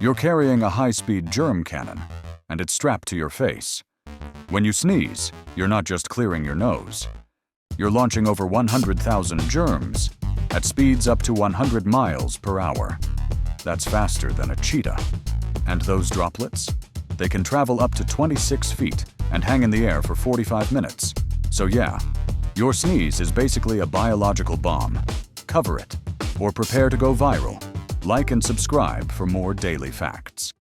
You're carrying a high-speed germ cannon, and it's strapped to your face. When you sneeze, you're not just clearing your nose. You're launching over 100,000 germs at speeds up to 100 miles per hour. That's faster than a cheetah. And those droplets? They can travel up to 26 feet and hang in the air for 45 minutes. So yeah, your sneeze is basically a biological bomb. Cover it, or prepare to go viral. Like and subscribe for more daily facts.